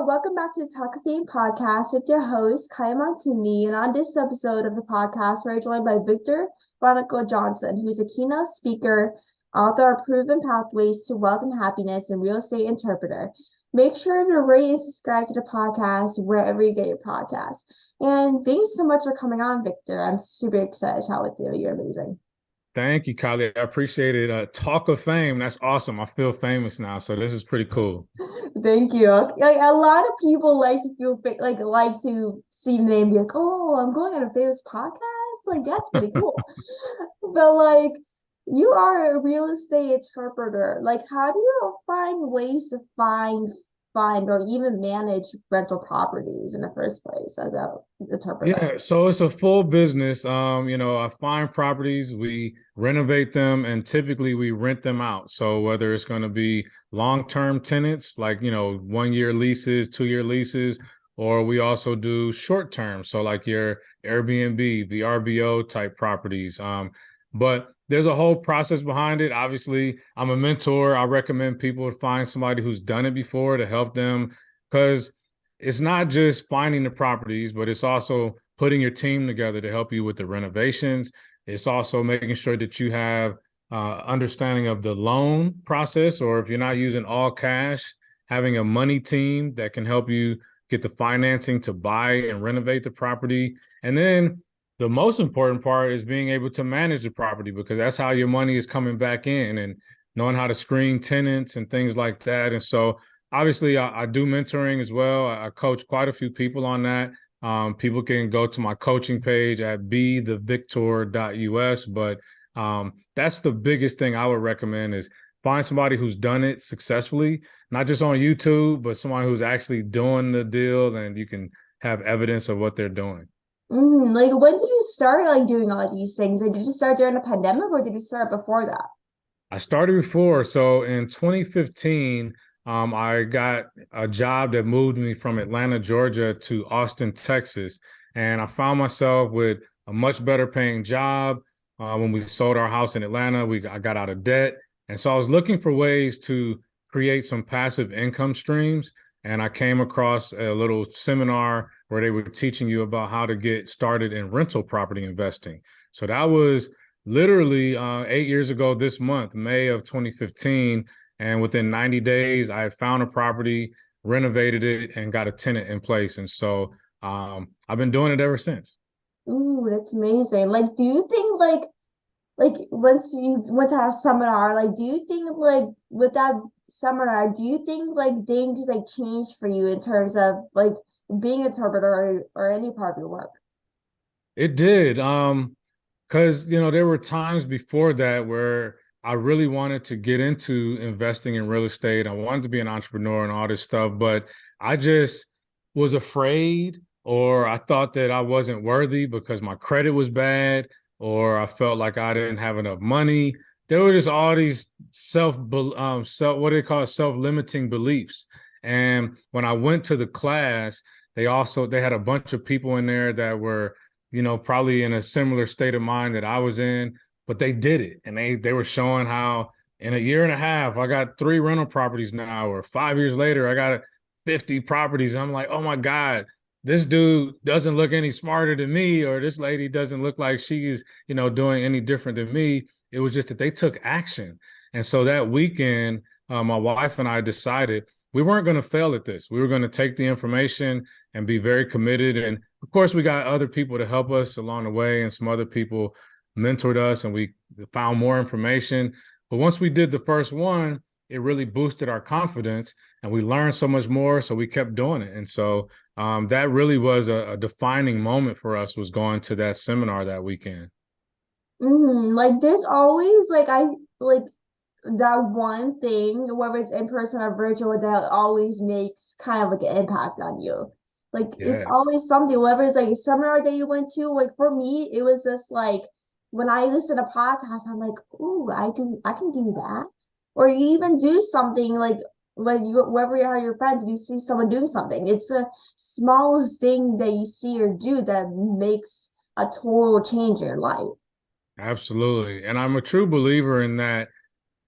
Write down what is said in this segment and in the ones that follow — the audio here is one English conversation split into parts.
welcome back to the Talkoffamepod podcast with your host, Kyliemontigney. And on this episode of the podcast, we're joined by Victor Vonico Johnson, who's a keynote speaker, author of Proven Pathways to Wealth and Happiness, and real estate interpreter. Make sure to rate and subscribe to the podcast wherever you get your podcasts. And thanks so much for coming on, Victor. I'm super excited to chat with you. You're amazing. Thank you, Kylie. I appreciate it. Talk of fame. That's awesome. I feel famous now, so this is pretty cool. Thank you. Like a lot of people like to feel like to see the name, be like, "Oh, I'm going on a famous podcast." Like that's pretty cool. But like, you are a real estate interpreter. Like, how do you find ways to find or even manage rental properties in the first place as a interpreter? Yeah, so it's a full business. I find properties, we renovate them, and typically we rent them out. So whether it's going to be long-term tenants, like, 1-year leases, 2-year leases, or we also do short-term. So like your Airbnb, VRBO type properties. But there's a whole process behind it. Obviously, I'm a mentor. I recommend people to find somebody who's done it before to help them, because it's not just finding the properties, but it's also putting your team together to help you with the renovations. It's also making sure that you have understanding of the loan process, or if you're not using all cash, having a money team that can help you get the financing to buy and renovate the property. And then the most important part is being able to manage the property, because that's how your money is coming back in, and knowing how to screen tenants and things like that. And so obviously, I do mentoring as well. I coach quite a few people on that. People can go to my coaching page at bethevictor.us. But that's the biggest thing I would recommend, is find somebody who's done it successfully, not just on YouTube, but someone who's actually doing the deal, and you can have evidence of what they're doing. Like, when did you start doing all these things? Like, did you start during the pandemic or did you start before that? I started before. So in 2015, I got a job that moved me from Atlanta, Georgia to Austin, Texas. And I found myself with a much better paying job. When we sold our house in Atlanta, I got out of debt. And so I was looking for ways to create some passive income streams. And I came across a little seminar where they were teaching you about how to get started in rental property investing. So that was literally 8 years ago this month, May of 2015. And within 90 days, I had found a property, renovated it, and got a tenant in place. And so I've been doing it ever since. Ooh, that's amazing. Like, do you think like once you went to a seminar, like do you think like with that seminar, do you think like things like changed for you in terms of like being a interpreter or any part of your work? It did. Because, there were times before that where I really wanted to get into investing in real estate. I wanted to be an entrepreneur and all this stuff, but I just was afraid, or I thought that I wasn't worthy because my credit was bad, or I felt like I didn't have enough money. There were just all these what do they call it, self-limiting beliefs. And when I went to the class, they had a bunch of people in there that were, probably in a similar state of mind that I was in, but they did it. And they were showing how in a year and a half, I got 3 rental properties now, or 5 years later, I got 50 properties. And I'm like, oh my God, this dude doesn't look any smarter than me, or this lady doesn't look like she's, doing any different than me. It was just that they took action. And so that weekend, my wife and I decided we weren't going to fail at this. We were going to take the information and be very committed. And of course, we got other people to help us along the way, and some other people mentored us, and we found more information. But once we did the first one, it really boosted our confidence, and we learned so much more. So we kept doing it. And so that really was a defining moment for us, was going to that seminar that weekend. Like there's always like I like that one thing, whether it's in person or virtual, that always makes kind of like an impact on you. Like it's Yes. always something, whether it's like a seminar that you went to, like for me, it was just like when I listen to podcasts, I'm like, ooh, I can do that. Or you even do something like when you wherever you are your friends and you see someone doing something. It's the smallest thing that you see or do that makes a total change in your life. Absolutely. And I'm a true believer in that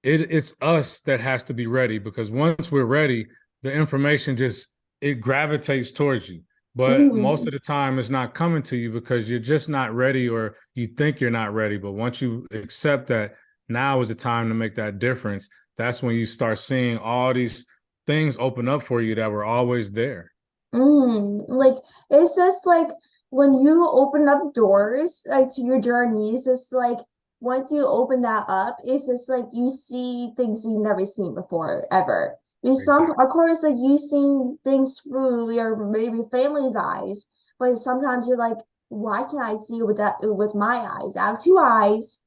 it's us that has to be ready, because once we're ready, the information just it gravitates towards you. But most Mm. of the time, it's not coming to you because you're just not ready, or you think you're not ready. But once you accept that now is the time to make that difference, that's when you start seeing all these things open up for you that were always there. Like, it's just like when you open up doors like to your journey, it's just like once you open that up, it's just like you see things you've never seen before ever. Because some, Exactly. of course, like you see things through your maybe family's eyes, but sometimes you're like, why can't I see with that with my eyes? I have two eyes.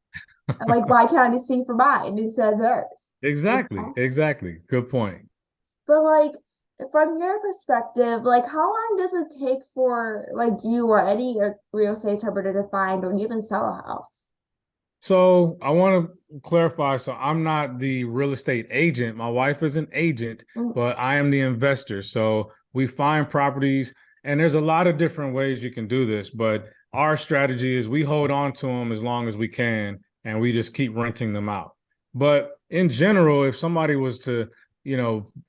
I'm like, why can't I see for mine instead of theirs? You Exactly. know? Exactly. Good point. But like from your perspective, like how long does it take for like you or any real estate interpreter to find or even sell a house? So I want to clarify. So I'm not the real estate agent. My wife is an agent, Mm, but I am the investor. So we find properties, and there's a lot of different ways you can do this. But our strategy is we hold on to them as long as we can, and we just keep renting them out. But in general, if somebody was to,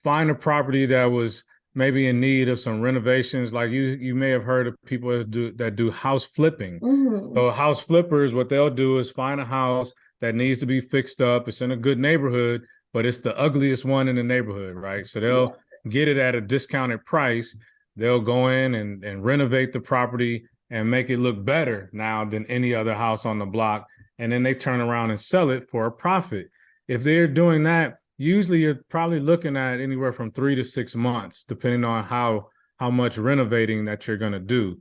find a property that was maybe in need of some renovations, like you may have heard of people that do house flipping. mm-hmm. So house flippers, what they'll do is find a house that needs to be fixed up. It's in a good neighborhood, but it's the ugliest one in the neighborhood, right? So Yeah. they'll get it at a discounted price. They'll go in and renovate the property and make it look better now than any other house on the block. And then they turn around and sell it for a profit. If they're doing that, usually you're probably looking at anywhere from 3 to 6 months, depending on how much renovating that you're going to do.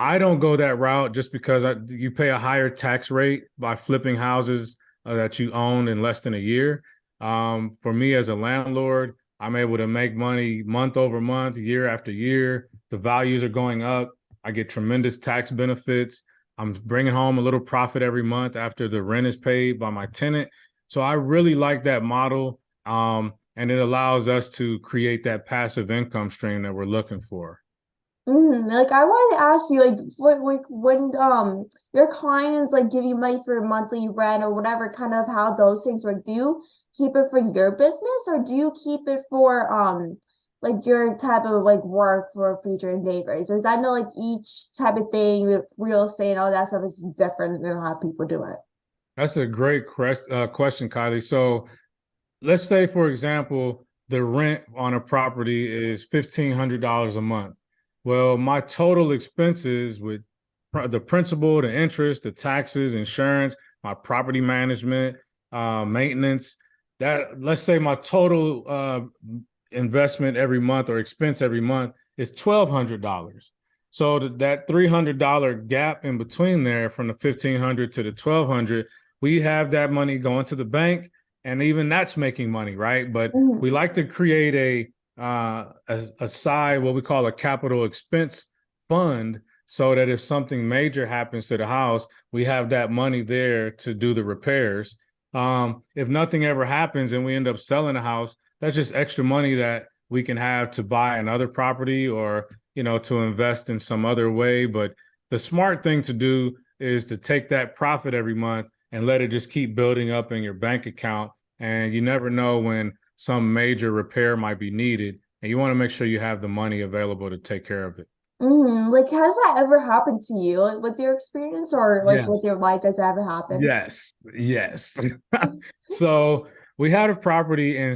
I don't go that route just because you pay a higher tax rate by flipping houses that you own in less than a year. For me as a landlord, I'm able to make money month over month, year after year. The values are going up. I get tremendous tax benefits. I'm bringing home a little profit every month after the rent is paid by my tenant. So I really like that model. And it allows us to create that passive income stream that we're looking for. Like I wanted to ask you, like, when your clients like give you money for monthly rent or whatever, kind of how those things work. Do you keep it for your business or do you keep it for like your type of like work for future endeavors? Because I know like each type of thing with real estate and all that stuff is different than how people do it. That's a great question, Kylie. So let's say, for example, the rent on a property is $1,500 a month. Well, my total expenses with the principal, the interest, the taxes, insurance, my property management, maintenance, that let's say my total investment every month or expense every month is $1,200. So that $300 gap in between there from the 1,500 to the 1,200, we have that money going to the bank, and even that's making money, right? But we Mhm. like to create a side, what we call a capital expense fund, so that if something major happens to the house, we have that money there to do the repairs. If nothing ever happens and we end up selling a house, that's just extra money that we can have to buy another property, or to invest in some other way. But the smart thing to do is to take that profit every month and let it just keep building up in your bank account. And you never know when some major repair might be needed, and you want to make sure you have the money available to take care of it. Like, has that ever happened to you, like with your experience or like with your Yes. life? Has that ever happened? Yes, yes. So we had a property in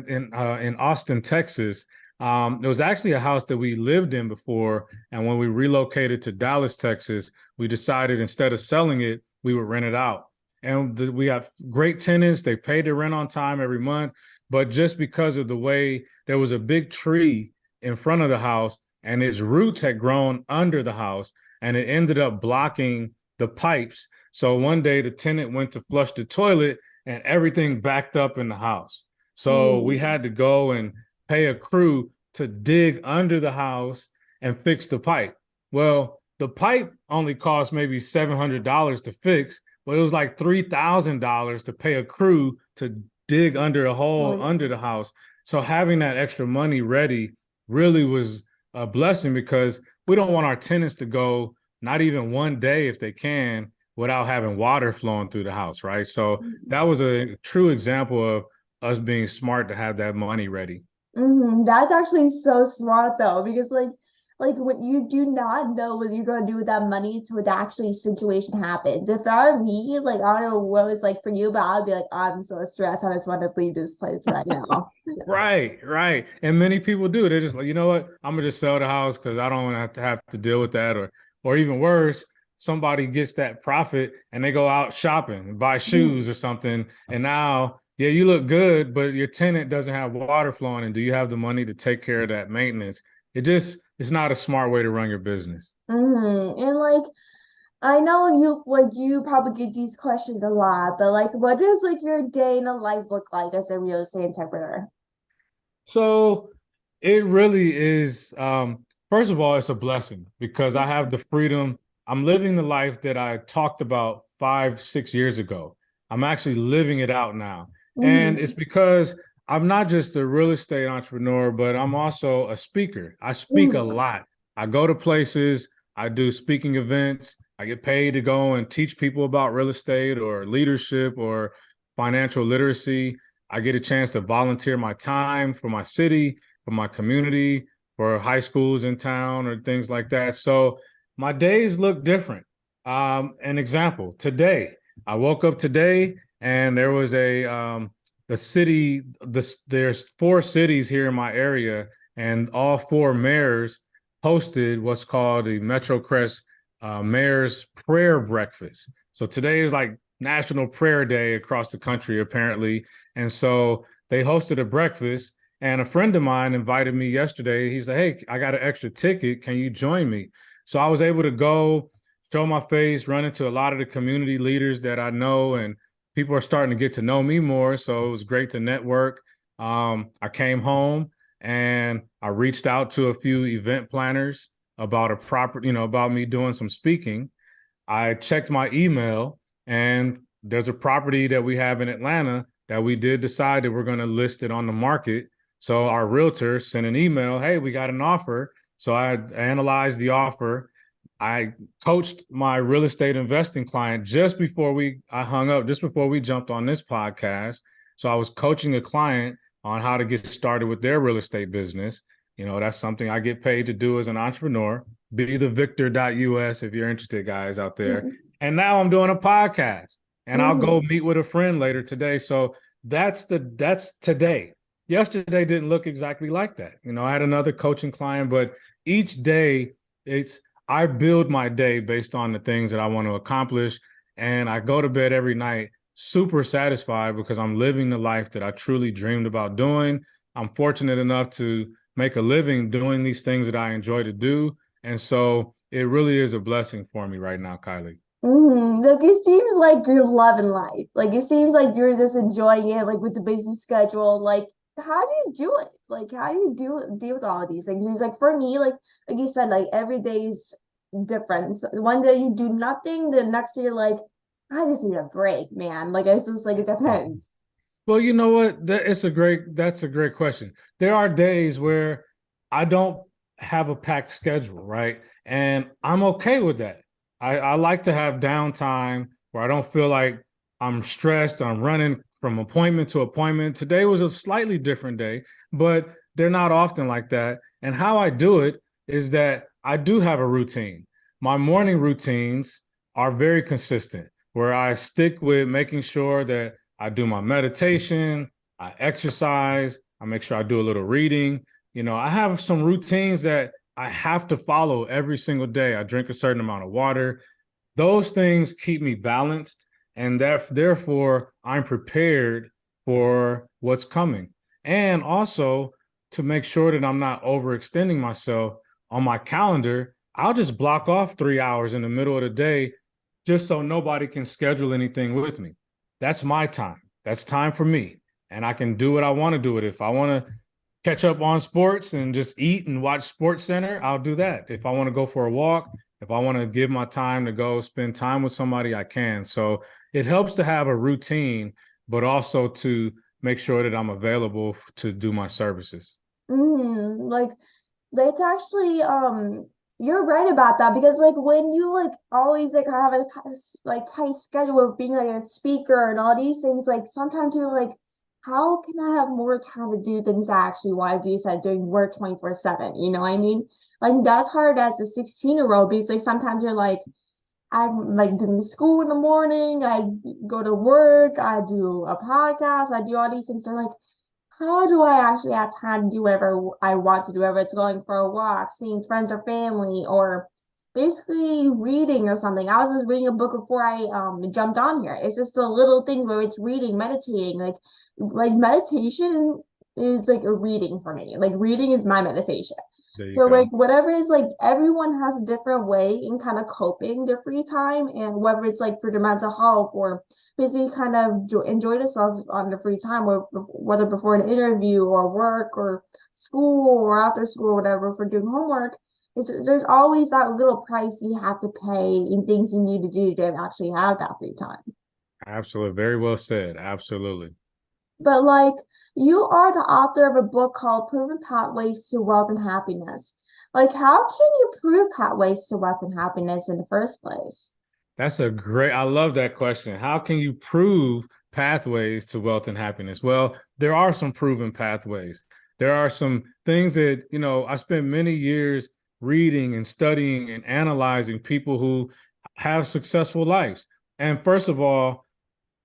in Austin, Texas. It was actually a house that we lived in before, and when we relocated to Dallas, Texas, we decided instead of selling it, we would rent it out. And we have great tenants; they paid their rent on time every month. But just because of the way there was a big tree in front of the house, and its roots had grown under the house, and it ended up blocking the pipes. So one day the tenant went to flush the toilet and everything backed up in the house. So we Ooh. had to go and pay a crew to dig under the house and fix the pipe. Well, the pipe only cost maybe $700 to fix, but it was like $3,000 to pay a crew to dig under a Oh, hole under yeah. the house. So having that extra money ready really was a blessing, because we don't want our tenants to go not even one day if they can without having water flowing through the house, right? So that was a true example of us being smart to have that money ready. That's actually so smart though, because like when you do not know what you're gonna do with that money until the actually situation happens. If I were me, like I don't know what it's like for you, but I'd be like, I'm so stressed. I just want to leave this place right now. Right, right. And many people do. They're just like, you know what? I'm gonna just sell the house because I don't want to have to deal with that. Or even worse, somebody gets that profit and they go out shopping and buy shoes or something. And now, yeah, you look good, but your tenant doesn't have water flowing. And do you have the money to take care of that maintenance? It's not a smart way to run your business. And like I know you probably get these questions a lot, but like what does like your day in a life look like as a real estate entrepreneur? So it really is. First of all, it's a blessing because I have the freedom. I'm living the life that I talked about 5, 6 years ago. I'm actually living it out now. And it's hmm because I'm not just a real estate entrepreneur, but I'm also a speaker. I speak a lot. I go to places, I do speaking events, I get paid to go and teach people about real estate or leadership or financial literacy. I get a chance to volunteer my time for my city, for my community, for high schools in town or things like that. So my days look different. An example, today, I woke up today and there was there's 4 cities here in my area, and all 4 mayors hosted what's called the Metro Crest Mayor's Prayer Breakfast. So today is like National Prayer Day across the country, apparently. And so they hosted a breakfast, and a friend of mine invited me yesterday. He's like, "Hey, I got an extra ticket. Can you join me?" So I was able to go, show my face, run into a lot of the community leaders that I know, and people are starting to get to know me more. So it was great to network. I came home and I reached out to a few event planners about a proper, about me doing some speaking. I checked my email, and there's a property that we have in Atlanta that we did decide that we're going to list it on the market. So our realtor sent an email, "Hey, we got an offer." So I analyzed the offer. I coached my real estate investing client just before I hung up, just before we jumped on this podcast. So I was coaching a client on how to get started with their real estate business. That's something I get paid to do as an entrepreneur. Be the victor.us if you're interested, guys out there. And now I'm doing a podcast, and I'll go meet with a friend later today. So that's today. Yesterday didn't look exactly like that. I had another coaching client, but each day I build my day based on the things that I want to accomplish. And I go to bed every night super satisfied because I'm living the life that I truly dreamed about doing. I'm fortunate enough to make a living doing these things that I enjoy to do. And so it really is a blessing for me right now, Kylie. Like it seems like you're loving life. Like it seems like you're just enjoying it, like with the busy schedule. Like, how do you do it? Like, how do you deal with all of these things? It's like for me, like you said, like every day's different. So one day you do nothing, the next day you're like, I just need a break, man. Like it's just like it depends. Well, you know what? That's a great question. There are days where I don't have a packed schedule, right? And I'm okay with that. I like to have downtime where I don't feel like I'm stressed, I'm running from appointment to appointment. Today was a slightly different day, but they're not often like that. And how I do it is that I do have a routine. My morning routines are very consistent, where I stick with making sure that I do my meditation, I exercise, I make sure I do a little reading. I have some routines that I have to follow every single day. I drink a certain amount of water. Those things keep me balanced, and therefore I'm prepared for what's coming. And also to make sure that I'm not overextending myself on my calendar, I'll just block off 3 hours in the middle of the day just so nobody can schedule anything with me. That's my time. That's time for me. And I can do what I want to do with it. If I want to catch up on sports and just eat and watch Sports Center, I'll do that. If I want to go for a walk, if I want to give my time to go spend time with somebody, I can. So it helps to have a routine, but also to make sure that I'm available to do my services. Like that's actually you're right about that because like when you like always like have a like tight schedule of being like a speaker and all these things like sometimes you're like how can I have more time to do things I actually want to do instead of doing work 24/7? You know what I mean? Like that's hard as a 16-year-old because like sometimes you're like, I'm like doing school in the morning, I go to work, I do a podcast, I do all these things. They're like, how do I actually have time to do whatever I want to do, whether it's going for a walk, seeing friends or family, or basically reading or something. I was just reading a book before I jumped on here. It's just a little thing where it's reading, meditating, like meditation is like a reading for me. Like reading is my meditation. There you So like go. whatever is like everyone has a different way in kind of coping their free time and whether it's like for their mental health or basically kind of enjoy themselves on their free time, or whether before an interview or work or school or after school or whatever for doing homework. There's always that little price you have to pay in things you need to do to actually have that free time. Absolutely. Very well said. Absolutely. But like you are the author of a book called Proven Pathways to Wealth and Happiness. Like how can you prove pathways to wealth and happiness in the first place? I love that question. How can you prove pathways to wealth and happiness? Well, there are some proven pathways. There are some things that, I spent many years reading and studying and analyzing people who have successful lives. And first of all,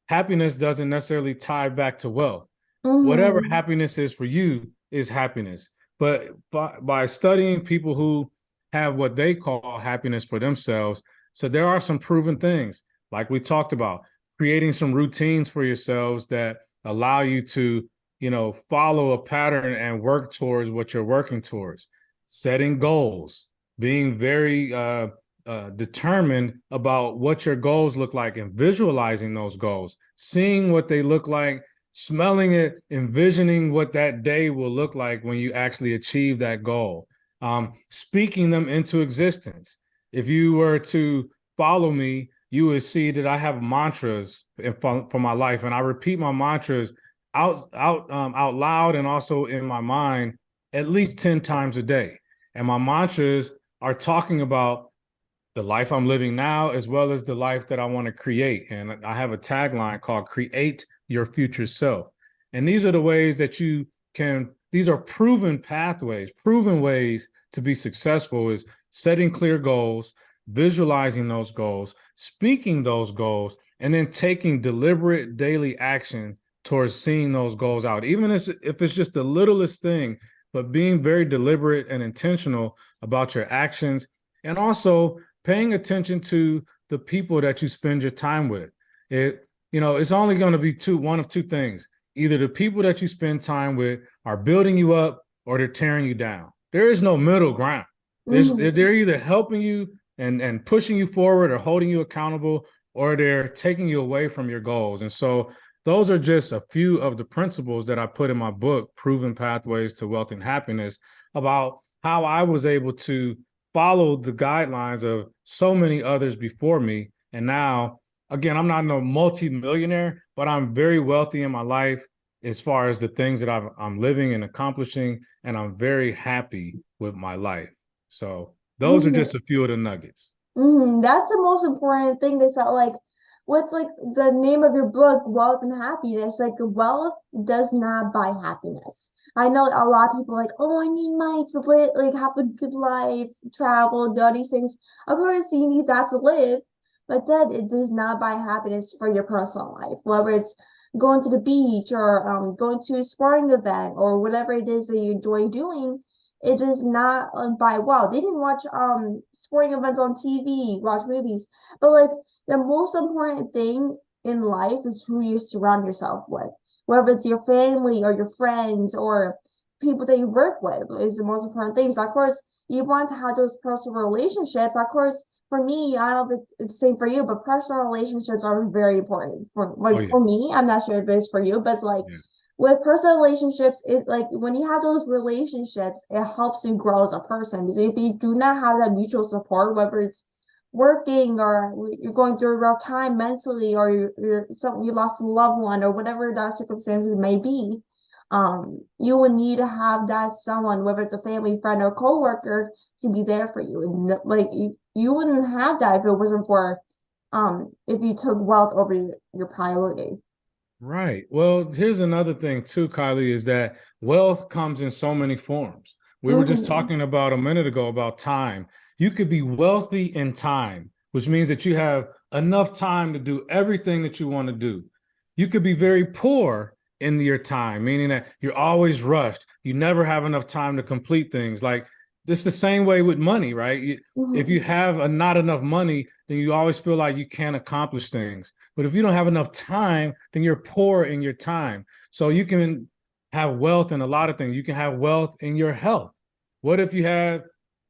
happiness doesn't necessarily tie back to wealth. Whatever Mm-hmm. happiness is for you is happiness. But by studying people who have what they call happiness for themselves, so there are some proven things, like we talked about, creating some routines for yourselves that allow you to, follow a pattern and work towards what you're working towards, setting goals, being very determined about what your goals look like and visualizing those goals, seeing what they look like, smelling it, envisioning what that day will look like when you actually achieve that goal, speaking them into existence. If you were to follow me, you would see that I have mantras for my life, and I repeat my mantras out loud and also in my mind at least 10 times a day. And my mantras are talking about the life I'm living now, as well as the life that I want to create. And I have a tagline called Create Your Future Self. And these are the ways that these are proven pathways, proven ways to be successful is setting clear goals, visualizing those goals, speaking those goals, and then taking deliberate daily action towards seeing those goals out. Even if it's just the littlest thing, but being very deliberate and intentional about your actions, and also paying attention to the people that you spend your time with. It's only going to be one of two things. Either the people that you spend time with are building you up or they're tearing you down. There is no middle ground. Mm-hmm. They're either helping you and pushing you forward or holding you accountable, or they're taking you away from your goals. And so those are just a few of the principles that I put in my book, Proven Pathways to Wealth and Happiness, about how I was able to follow the guidelines of so many others before me. And now, again, I'm not no multi-millionaire, but I'm very wealthy in my life as far as the things that I'm living and accomplishing. And I'm very happy with my life. So those are Mm-hmm. just a few of the nuggets. That's the most important thing is that like what's like the name of your book, Wealth and Happiness, like wealth does not buy happiness. I know a lot of people are like, oh, I need money to live, like have a good life, travel, do all these things. Of course, you need that to live, but then it does not buy happiness for your personal life, whether it's going to the beach or going to a sporting event or whatever it is that you enjoy doing. It is not by wow. They didn't watch sporting events on TV, watch movies. But like the most important thing in life is who you surround yourself with. Whether it's your family or your friends or people that you work with is the most important thing. So of course you want to have those personal relationships. Of course, for me, I don't know if it's the same for you, but personal relationships are very important. For Oh, like yeah. for me, I'm not sure if it's for you, but it's like Yes. with personal relationships, it like when you have those relationships, it helps you grow as a person. Because if you do not have that mutual support, whether it's working or you're going through a rough time mentally, or you're something you lost a loved one, or whatever that circumstances may be, you would need to have that someone, whether it's a family friend or coworker, to be there for you. And like you wouldn't have that if it wasn't for if you took wealth over your priority. Right. Well, here's another thing too, Kylie, is that wealth comes in so many forms. We were just Mm-hmm. talking about a minute ago about time. You could be wealthy in time, which means that you have enough time to do everything that you want to do. You could be very poor in your time, meaning that you're always rushed. You never have enough time to complete things. Like it's the same way with money, right? If Mm-hmm. you have not enough money, then you always feel like you can't accomplish things. But if you don't have enough time, then you're poor in your time. So you can have wealth in a lot of things. You can have wealth in your health. What if you have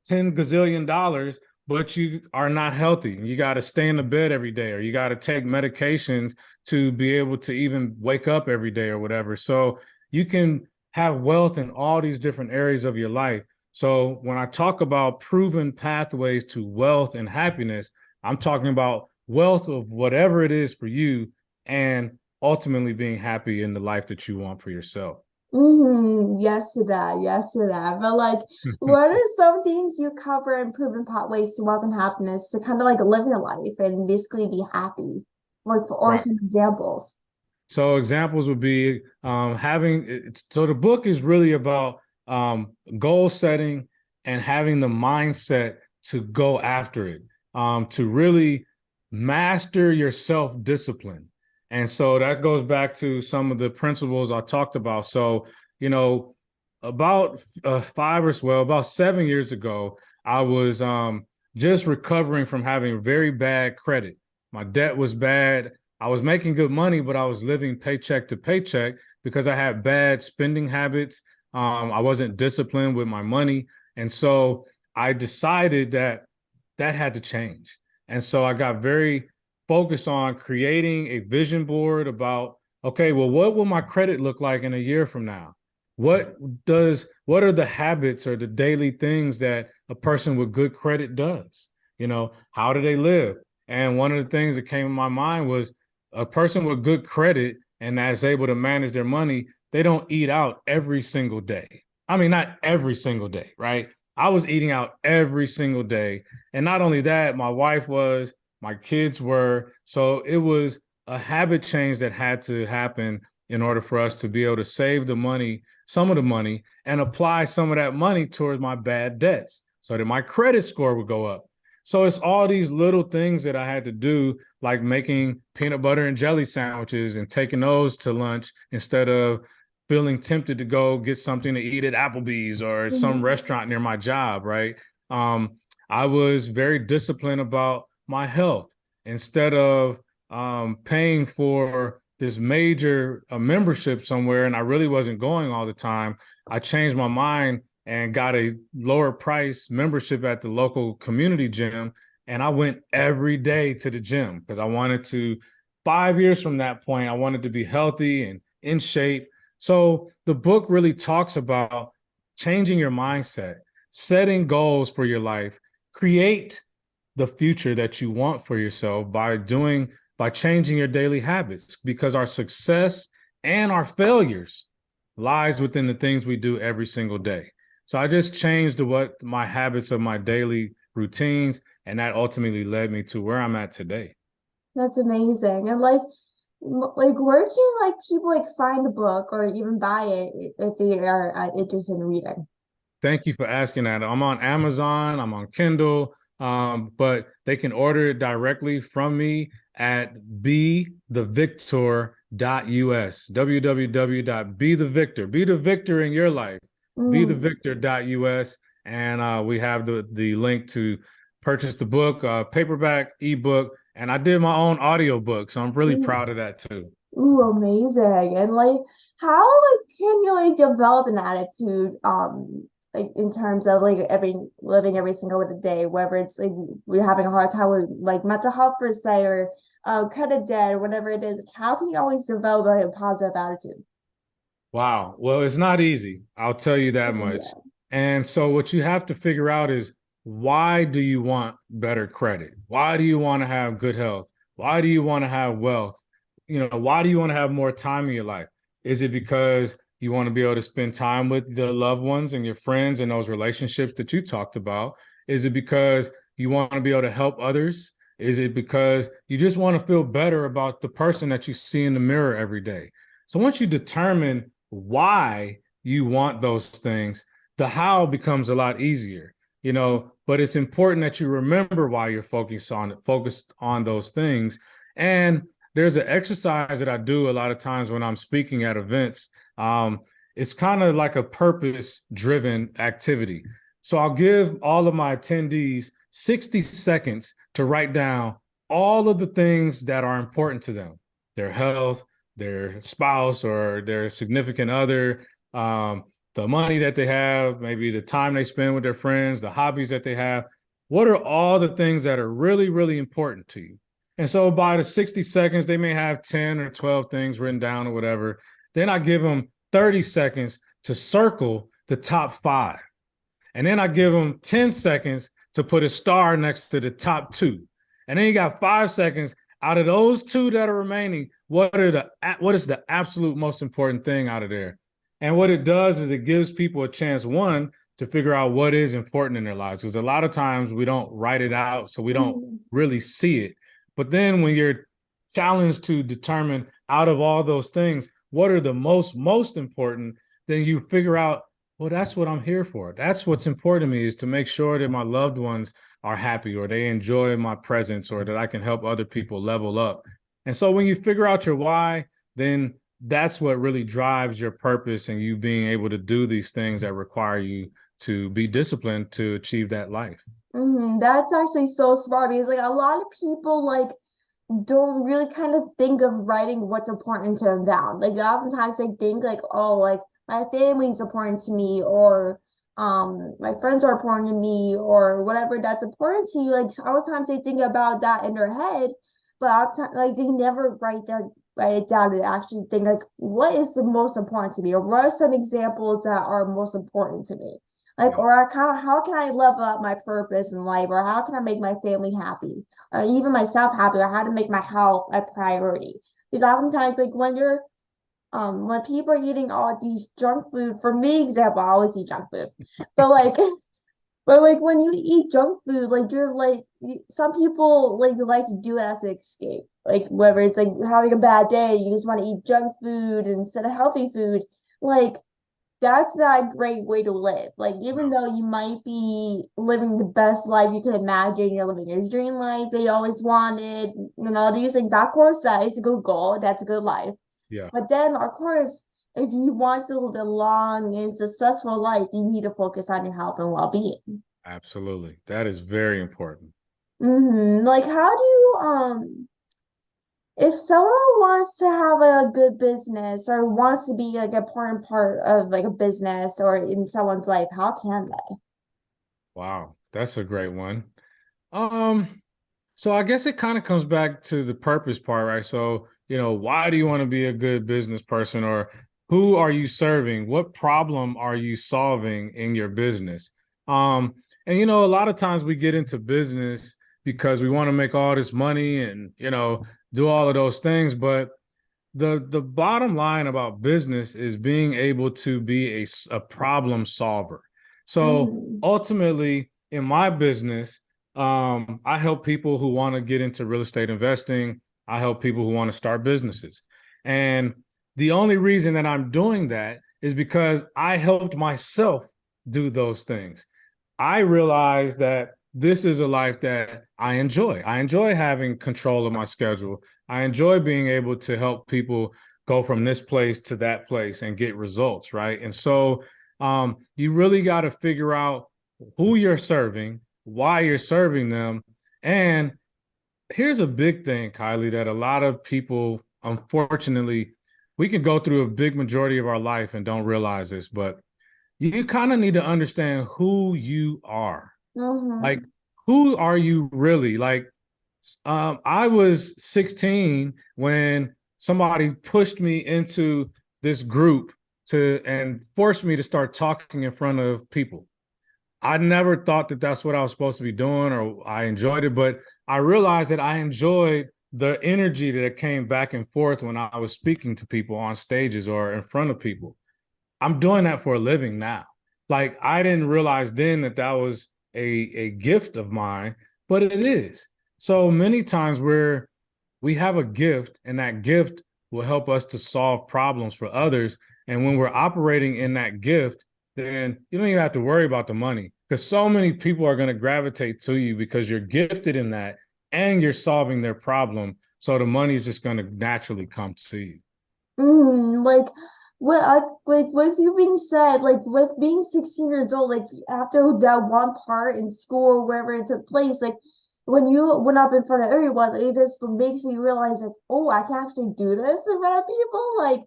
10 gazillion dollars, but you are not healthy? You got to stay in the bed every day, or you got to take medications to be able to even wake up every day or whatever. So you can have wealth in all these different areas of your life. So when I talk about proven pathways to wealth and happiness, I'm talking about wealth of whatever it is for you and ultimately being happy in the life that you want for yourself. Mm-hmm. Yes to that. Yes to that. But like, what are some things you cover in proven pathways to wealth and happiness to kind of like live your life and basically be happy? Like, or Right. some examples. So examples would be so the book is really about goal setting and having the mindset to go after it, to really master your self-discipline. And so that goes back to some of the principles I talked about. So, you know, about about 7 years ago, I was just recovering from having very bad credit. My debt was bad. I was making good money, but I was living paycheck to paycheck because I had bad spending habits. I wasn't disciplined with my money. And so I decided that that had to change. And so I got very focused on creating a vision board about, okay, well, what will my credit look like in a year from now? What are the habits or the daily things that a person with good credit does? How do they live? And one of the things that came in my mind was a person with good credit and that's able to manage their money, they don't eat out every single day. I mean, not every single day, right? I was eating out every single day. And not only that, my wife was, my kids were. So it was a habit change that had to happen in order for us to be able to save the money, some of the money, and apply some of that money towards my bad debts so that my credit score would go up. So it's all these little things that I had to do, like making peanut butter and jelly sandwiches and taking those to lunch instead of feeling tempted to go get something to eat at Applebee's or some Mm-hmm. restaurant near my job, right? Um, I was very disciplined about my health. Instead of paying for this major membership somewhere and I really wasn't going all the time, I changed my mind and got a lower price membership at the local community gym. And I went every day to the gym because I wanted to, 5 years from that point, I wanted to be healthy and in shape. So the book really talks about changing your mindset, setting goals for your life, create the future that you want for yourself by changing your daily habits because our success and our failures lies within the things we do every single day. So I just changed what my habits of my daily routines, and that ultimately led me to where I'm at today. That's amazing. And like where can like people like find a book or even buy it if they are interested in reading? Thank you for asking that. I'm on Amazon, I'm on Kindle, but they can order it directly from me at bethevictor.us, www.bethevictor. Be the victor in your life, Mm, bethevictor.us. And we have the link to purchase the book, paperback, ebook, and I did my own audio book. So I'm really mm. proud of that too. Ooh, amazing. And like how like can you like develop an attitude like in terms of like every living every single day, whether it's like we're having a hard time with like mental health per se or credit debt or whatever it is, how can you always develop like, a positive attitude? Wow. Well, it's not easy. I'll tell you that much. Yeah. And so what you have to figure out is why do you want better credit? Why do you want to have good health? Why do you want to have wealth? Why do you want to have more time in your life? Is it because you want to be able to spend time with the loved ones and your friends and those relationships that you talked about? Is it because you want to be able to help others? Is it because you just want to feel better about the person that you see in the mirror every day? So once you determine why you want those things, the how becomes a lot easier, but it's important that you remember why you're focused on those things. And there's an exercise that I do a lot of times when I'm speaking at events. It's kind of like a purpose-driven activity. So I'll give all of my attendees 60 seconds to write down all of the things that are important to them, their health, their spouse or their significant other, the money that they have, maybe the time they spend with their friends, the hobbies that they have. What are all the things that are really, really important to you? And so by the 60 seconds, they may have 10 or 12 things written down or whatever. Then I give them 30 seconds to circle the top 5. And then I give them 10 seconds to put a star next to the top 2. And then you got 5 seconds out of those 2 that are remaining. What is the absolute most important thing out of there? And what it does is it gives people a chance, one, to figure out what is important in their lives. Because a lot of times we don't write it out, so we don't really see it. But then when you're challenged to determine out of all those things, what are the most important, then you figure out, well, that's what I'm here for. That's what's important to me, is to make sure that my loved ones are happy or they enjoy my presence or that I can help other people level up. And so when you figure out your why, then that's what really drives your purpose and you being able to do these things that require you to be disciplined to achieve that life. That's actually so smart because like a lot of people like don't really kind of think of writing what's important to them down. Like oftentimes they think like, oh, like my family is important to me, or my friends are important to me, or whatever that's important to you. Like a lot of times they think about that in their head, but oftentimes, like they never write it down and actually think like, what is the most important to me, or what are some examples that are most important to me? Like, or how can I level up my purpose in life, or how can I make my family happy, or even myself happy, or how to make my health a priority? Because oftentimes, like when people are eating all these junk food, for me, example, I always eat junk food, but like when you eat junk food, like you're like some people like to do it as an escape. Like whether it's like having a bad day, you just want to eat junk food instead of healthy food. Like that's not a great way to live. Like even though you might be living the best life you could imagine, you're living your dream life that you always wanted, these things. Of course, that is a good goal. That's a good life. Yeah, But then, of course, if you want to live a long and successful life, you need to focus on your health and well-being. absolutely. That is very important. Like, how do if someone wants to have a good business or wants to be like an important part of like a business or in someone's life, how can they? Wow, that's a great one. Um, so I guess it kind of comes back to the purpose part, right? So, why do you want to be a good business person, or who are you serving? What problem are you solving in your business? Um, and a lot of times we get into business because we want to make all this money and, do all of those things, but the bottom line about business is being able to be a problem solver. So Mm-hmm. ultimately, in my business, I help people who want to get into real estate investing. I help people who want to start businesses. And the only reason that I'm doing that is because I helped myself do those things. I realized that this is a life that I enjoy. I enjoy having control of my schedule. I enjoy being able to help people go from this place to that place and get results, right? And so you really got to figure out who you're serving, why you're serving them. And here's a big thing, Kylie, that a lot of people, unfortunately, we can go through a big majority of our life and don't realize this, but you kind of need to understand who you are. Like, Mm-hmm. who are you really? Like, I was 16 when somebody pushed me into this group and forced me to start talking in front of people. I never thought that that's what I was supposed to be doing or I enjoyed it, but I realized that I enjoyed the energy that came back and forth when I was speaking to people on stages or in front of people. I'm doing that for a living now. Like I didn't realize then that that was a gift of mine, but it is. So many times we have a gift, and that gift will help us to solve problems for others. And when we're operating in that gift, then you don't even have to worry about the money, because so many people are going to gravitate to you because you're gifted in that and you're solving their problem. So the money is just going to naturally come to you. Like what like with you being said, like with being 16 years old, like after that one part in school or wherever it took place, like when you went up in front of everyone, it just makes you realize like, oh, I can actually do this in front of people. Like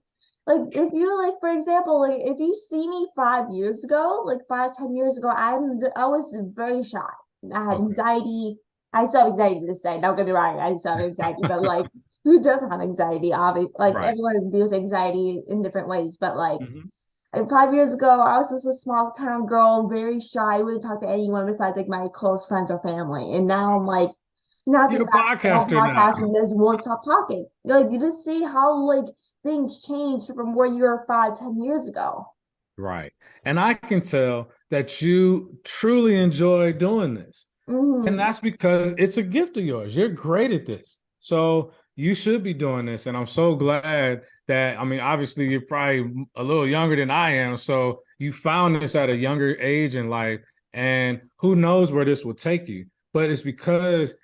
if you like for example, like if you see me 5 years ago, like 5, 10 years ago, I was very shy. I had Okay. anxiety. I still have anxiety to this day. Don't get me wrong, I still have anxiety, but like who doesn't have anxiety? Obviously, like Right. everyone deals with anxiety in different ways. But Mhm. like 5 years ago, I was just a small town girl, very shy, wouldn't talk to anyone besides like my close friends or family. And now I'm like, now I You're think a back to the whole podcaster now. podcast and just won't stop talking. Like you just see how like things changed from where you were 5, 10 years ago. Right. And I can tell that you truly enjoy doing this. And Hmm. that's because it's a gift of yours. You're great at this. So you should be doing this. And I'm so glad that, I mean, obviously, you're probably a little younger than I am. So you found this at a younger age in life. And who knows where this will take you. But it's because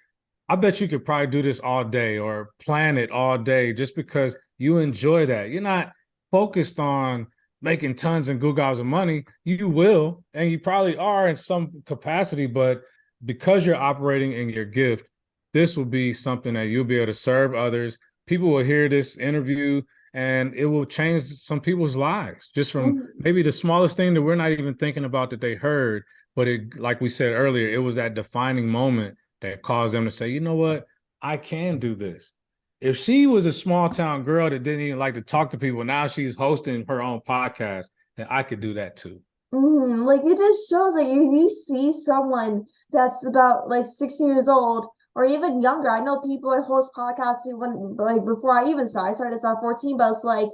I bet you could probably do this all day or plan it all day just because you enjoy that. You're not focused on making tons and goo-gows of money. You will, and you probably are in some capacity, but because you're operating in your gift, this will be something that you'll be able to serve others. People will hear this interview and it will change some people's lives just from maybe the smallest thing that we're not even thinking about that they heard. But it, like we said earlier, it was that defining moment that caused them to say, you know what, I can do this. If she was a small town girl that didn't even like to talk to people, now she's hosting her own podcast, then I could do that too. Like it just shows like if you see someone that's about like 60 years old or even younger. I know people that host podcasts when like before I even started. I started at 14, but it's like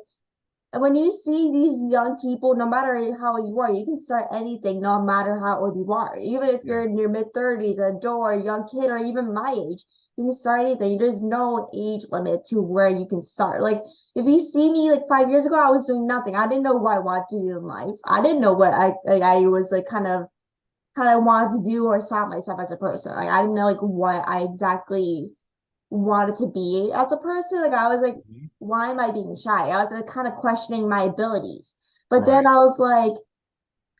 when you see these young people, no matter how you are, you can start anything, no matter how old you are. Even if Yeah. you're in your mid 30s, a adult, or a young kid, or even my age, you can start anything. There's no age limit to where you can start. Like if you see me like 5 years ago, I was doing nothing. I didn't know what I wanted to do in life. I didn't know what I was like kind of wanted to do or saw myself as a person. Like I didn't know like what I exactly wanted to be as a person. Like I was like, Mhm. why am I being shy? I was like, kind of questioning my abilities. But then Right. I was like,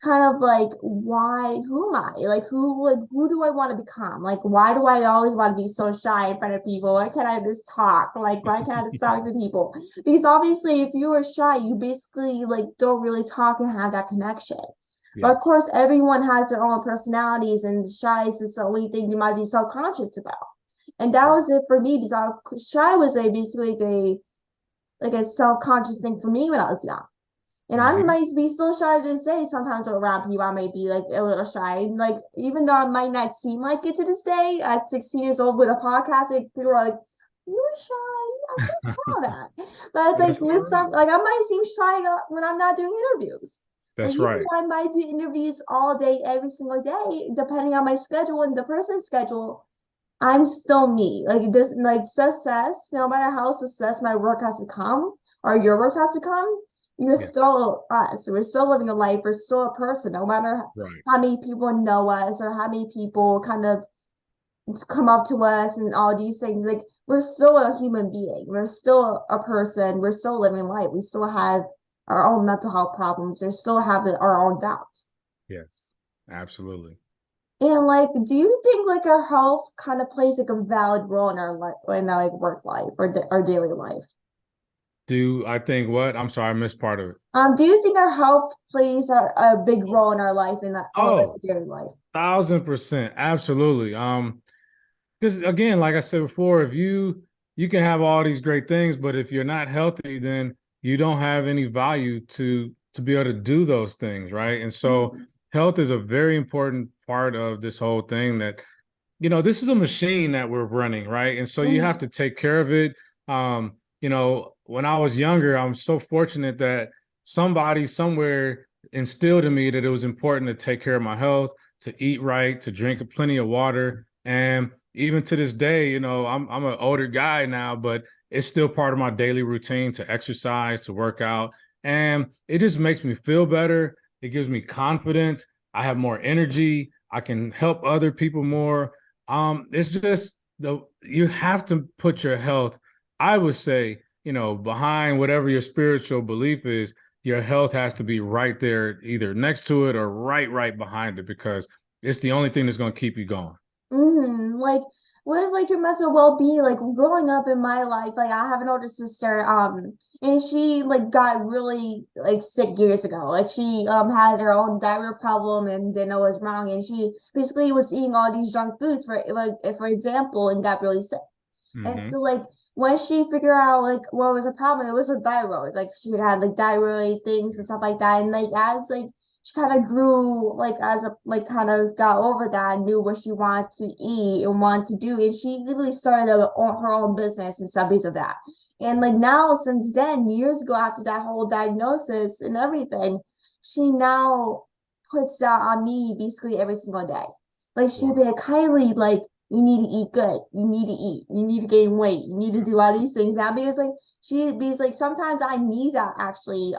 kind of like, why? Who am I? Like who do I want to become? Like why do I always want to be so shy in front of people? Why can't I just talk? Like why can't I just talk to people? Because obviously, if you are shy, you basically like don't really talk and have that connection. But of Yes. course, everyone has their own personalities, and shy is the only thing you might be self-conscious about. And that Right. was it for me because shy was a basically like a self-conscious thing for me when I was young. And I Hmm. might be still shy to say sometimes around people, I may be like a little shy. Like even though I might not seem like it to this day, at 16 years old with a podcast, like, people are like, "You're shy." I can't tell that. But it's like That's all with right. some, like I might seem shy when I'm not doing interviews. Like That's even right. though I might do interviews all day, every single day, depending on my schedule and the person's schedule, I'm still me. Like this, like success, no matter how success my work has become or your work has become, you're Yeah. still us. We're still living a life. We're still a person, no matter Right. how many people know us or how many people kind of come up to us and all these things. Like we're still a human being. We're still a person. We're still living life. We still have our own mental health problems. We still have our own doubts. Yes. Absolutely. And like, do you think like our health kind of plays like a valid role in our life, in our like work life or our daily life? Do I think what? I'm sorry, I missed part of it. Do you think our health plays a big role in our life in our Oh, daily life? 1000%. Absolutely. Because again, like I said before, if you can have all these great things, but if you're not healthy, then you don't have any value to be able to do those things, right? And so Mhm. health is a very important part of this whole thing that, this is a machine that we're running, right? And so you have Mhm. to take care of it. When I was younger, I'm so fortunate that somebody somewhere instilled in me that it was important to take care of my health, to eat right, to drink plenty of water. And even to this day, I'm an older guy now, but it's still part of my daily routine to exercise, to work out, and it just makes me feel better. It gives me confidence. I have more energy. I can help other people more. It's just you have to put your health, I would say, behind whatever your spiritual belief is. Your health has to be right there, either next to it or right behind it, because it's the only thing that's going to keep you going. Like with like your mental well-being, like growing up in my life, like I have an older sister, and she like got really like sick years ago. Like she had her own diarrhea problem and didn't know what was wrong, and she basically was eating all these junk foods for example, and got really sick. And Mm-hmm. so like when she figured out like what was her problem, it was her thyroid. Like she had like thyroid things and stuff like that. And like as like she kind of grew like as a like kind of got over that and knew what she wanted to eat and wanted to do. And she literally started her own business and stuff because of that. And like now since then, years ago after that whole diagnosis and everything, she now puts that on me basically every single day. Like she'd be Wow. like, Kylie, like you need to eat good. You need to eat. You need to gain weight. You need to do all these things now because like because like sometimes I need that actually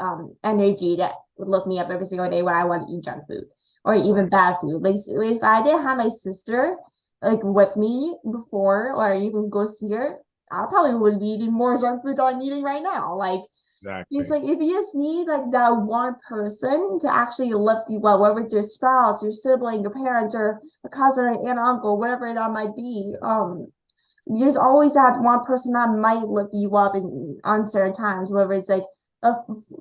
energy that would look me up every single day when I want to eat junk food or even Right. bad food. Like if I didn't have my sister like with me before or even go see her, I probably would be eating more junk food than I'm eating right now. Like it's Exactly. like if you just need like that one person to actually lift you up, whether it's your spouse, your sibling, your parent, or a cousin, or aunt, uncle, whatever that might be. There's always that one person that might lift you up in uncertain times, whether it's like a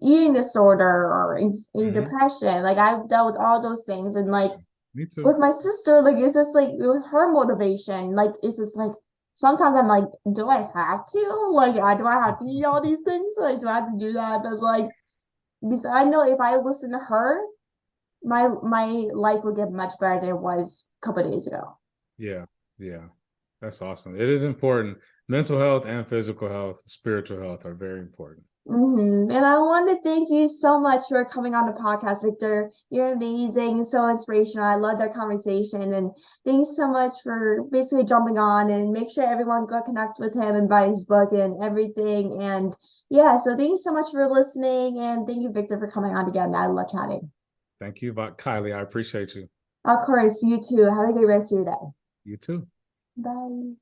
eating disorder or in Mm-hmm. depression. Like I've dealt with all those things, and like Me too. with my sister, like it's just like with her motivation, like it's just like sometimes I'm like, do I have to? Like, do I have to eat all these things? Like, do I have to do that? Because like, because I know if I listen to her, my life would get much better than it was a couple of days ago. Yeah. Yeah. That's awesome. It is important. Mental health and physical health, spiritual health are very important. And I want to thank you so much for coming on the podcast, Victor. You're amazing, so inspirational. I loved our conversation, and thanks so much for basically jumping on and make sure everyone go connect with him and buy his book and everything. And yeah, so thanks so much for listening, and thank you, Victor, for coming on again. I love chatting. Thank you, Kylie. I appreciate you. Of course, you too. Have a great rest of your day. You too. Bye.